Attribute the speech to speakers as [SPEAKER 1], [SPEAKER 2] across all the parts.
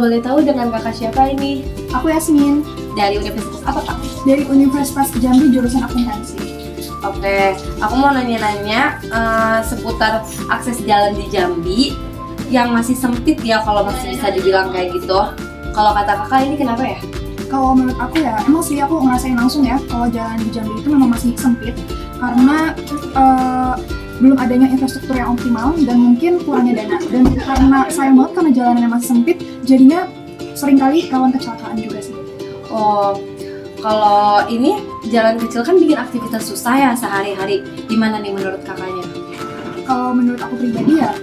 [SPEAKER 1] boleh tahu dengan kakak siapa ini?
[SPEAKER 2] Aku Yasmin,
[SPEAKER 1] Dari universitas apa kak?
[SPEAKER 2] dari Universitas Jambi jurusan akuntansi.
[SPEAKER 1] Oke, aku mau nanya-nanya seputar akses jalan di Jambi yang masih sempit ya, kalau masih bisa dibilang kayak gitu. Kalau kata kakak ini kenapa ya?
[SPEAKER 2] Kalau menurut aku ya, emang sih aku ngerasain langsung ya, kalau jalan di Jambi itu memang masih sempit karena belum adanya infrastruktur yang optimal dan mungkin kurangnya dana. Dan karena sayang banget karena jalanannya masih sempit, jadinya seringkali rawan kecelakaan juga sih.
[SPEAKER 1] Oh, kalau ini jalan kecil kan bikin aktivitas susah ya sehari-hari. Gimana nih menurut kakaknya?
[SPEAKER 2] Kalau menurut aku pribadi ya,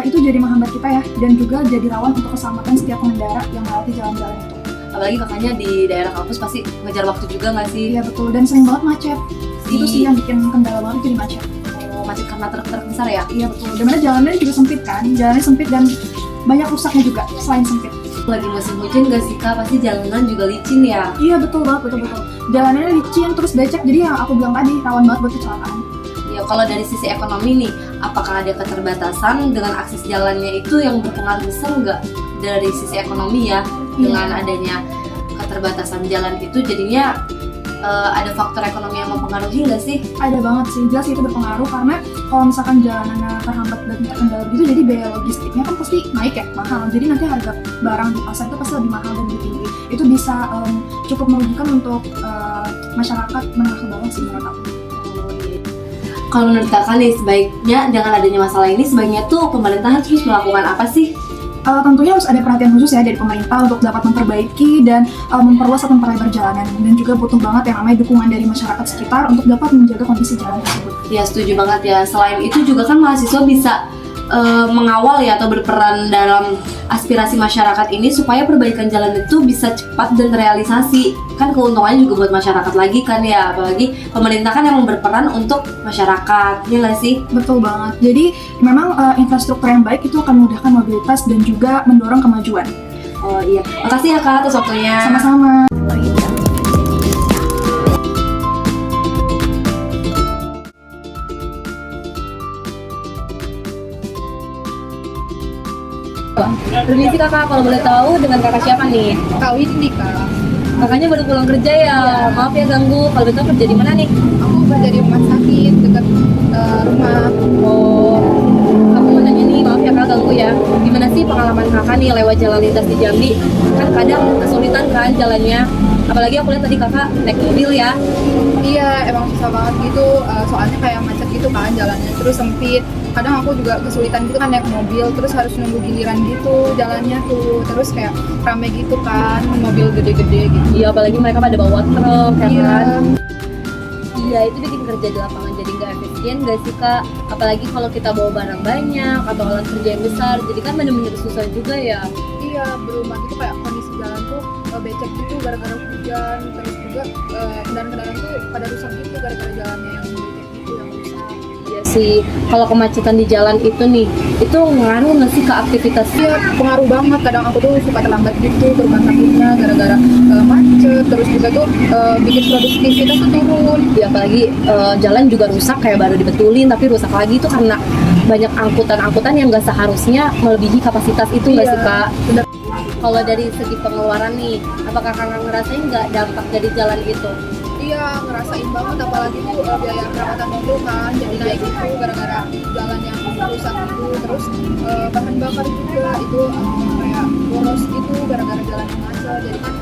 [SPEAKER 2] itu jadi menghambat kita ya, dan juga jadi rawan untuk keselamatan setiap pengendara yang melewati jalan-jalan itu.
[SPEAKER 1] Apalagi kakaknya di daerah kampus pasti ngejar waktu juga nggak sih?
[SPEAKER 2] Iya betul, dan sering banget macet. Itu sih yang bikin kendala banget jadi macet.
[SPEAKER 1] Oh, macet karena truk-truk besar ya?
[SPEAKER 2] Iya betul, dimana jalannya juga sempit kan, jalannya sempit dan banyak rusaknya juga selain sempit.
[SPEAKER 1] Lagi musim hujan nggak sih kak? Pasti jalanan juga licin ya?
[SPEAKER 2] Iya betul banget, betul. Jalannya licin, terus becek, jadi yang aku bilang tadi, rawan banget buat kecelakaan.
[SPEAKER 1] Ya, kalau dari sisi ekonomi nih, apakah ada keterbatasan dengan akses jalannya itu yang berpengaruh besar nggak dari sisi ekonomi ya? Dengan adanya keterbatasan jalan itu jadinya ada faktor ekonomi yang mempengaruhi nggak sih?
[SPEAKER 2] Ada banget sih, jelas itu berpengaruh karena kalau misalkan jalanannya terhambat dan terkendala gitu, jadi biaya logistiknya kan pasti naik ya, mahal. Jadi nanti harga barang di pasar itu pasti lebih mahal dan lebih tinggi. Itu bisa cukup merugikan untuk masyarakat menengah ke bawah sih menurut aku.
[SPEAKER 1] Kalau menurut kakak nih, sebaiknya dengan adanya masalah ini, sebaiknya tuh pemerintah harus melakukan apa sih?
[SPEAKER 2] Tentunya harus ada perhatian khusus ya dari pemerintah untuk dapat memperbaiki dan memperluas atau memperlebar jalanan, dan juga butuh banget yang namanya dukungan dari masyarakat sekitar untuk dapat menjaga kondisi jalan tersebut.
[SPEAKER 1] Ya setuju banget ya. Selain itu juga kan mahasiswa bisa mengawal ya atau berperan dalam aspirasi masyarakat ini supaya perbaikan jalan itu bisa cepat dan terrealisasi. Kan keuntungannya juga buat masyarakat lagi kan ya, apalagi pemerintah kan yang berperan untuk masyarakat, ya nggak sih?
[SPEAKER 2] Betul banget. Jadi memang infrastruktur yang baik itu akan memudahkan mobilitas dan juga mendorong kemajuan.
[SPEAKER 1] Oh iya, makasih ya kak atas waktunya.
[SPEAKER 2] Sama-sama.
[SPEAKER 1] Permisi kakak, kalau boleh tahu dengan kakak siapa nih?
[SPEAKER 3] Kak Windy kak,
[SPEAKER 1] Kakaknya baru pulang kerja ya? Maaf ya ganggu, kalau betul kerja di mana nih?
[SPEAKER 3] aku kerja di rumah sakit dekat rumah.
[SPEAKER 1] Oh, aku mau nanya nih, maaf ya kak ganggu ya. Gimana sih pengalaman kakak nih lewat jalan lintas di Jambi? Kan kadang kesulitan kan jalannya. Apalagi aku lihat tadi kakak naik mobil ya.
[SPEAKER 3] Iya, emang susah banget gitu, soalnya kayak macet gitu kan jalannya, terus sempit. Kadang aku juga kesulitan gitu kan naik mobil, terus harus nunggu giliran gitu jalannya tuh, terus kayak rame gitu kan, mobil gede-gede gitu.
[SPEAKER 1] Iya, apalagi mereka pada bawa truk ya
[SPEAKER 3] Iya.
[SPEAKER 1] kan. Iya, itu bikin kerja di lapangan jadi nggak efisien nggak sih kak? Apalagi kalau kita bawa barang banyak atau alat kerja yang besar, jadi kan bener-bener susah juga ya.
[SPEAKER 3] Iya, belum lagi tuh kayak kondisi jalan tuh becek gitu gara-gara hujan, terus juga kendaraan-kendaraan tuh pada rusak gitu gara-gara jalannya yang becek gitu, yang rusak.
[SPEAKER 1] Iya sih, kalau kemacetan di jalan itu nih, itu ngaruh nggak sih ke aktivitas?
[SPEAKER 3] Iya, pengaruh banget. Kadang aku tuh suka terlambat gitu ke rumah sakitnya gara-gara macet. Terus juga tuh bikin produktivitas tuh turun.
[SPEAKER 1] Ya apalagi jalan juga rusak, kayak baru dibetulin tapi rusak lagi itu karena banyak angkutan-angkutan yang nggak seharusnya melebihi kapasitas itu nggak sih kak?
[SPEAKER 3] Bener.
[SPEAKER 1] Kalau dari segi pengeluaran nih, apakah kakak ngerasain nggak dampak dari jalan itu?
[SPEAKER 3] Iya, ngerasain banget. Apalagi tuh biaya perawatan mobil kan jadi naik gitu gara-gara jalan yang rusak gitu. Terus bahan bakar juga itu kayak boros gitu gara-gara jalan yang macet. Jadi kan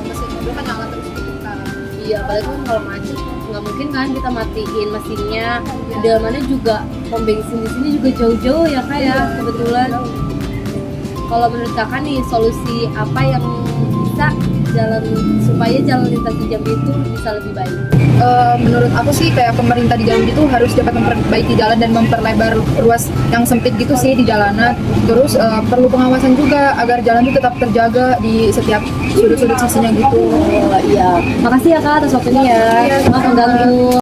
[SPEAKER 3] mesin mobil kan nyala terus gitu kan.
[SPEAKER 1] Iya, apalagi kan kalau macet nggak mungkin kan kita matiin mesinnya. Udah mana juga pom bensin di sini juga jauh-jauh ya kak ya, kebetulan. Kalau menurut kakak nih, solusi apa yang bisa supaya jalan lintas di Jambi itu bisa lebih baik?
[SPEAKER 3] Menurut aku sih kayak pemerintah di Jambi itu harus dapat memperbaiki jalan dan memperlebar ruas yang sempit gitu sih di jalanan. Terus perlu pengawasan juga agar jalan itu tetap terjaga di setiap sudut-sudut sisinya gitu.
[SPEAKER 1] Oh iya, makasih ya kak atas waktunya ya.
[SPEAKER 3] Iya,
[SPEAKER 1] Maaf mengganggu.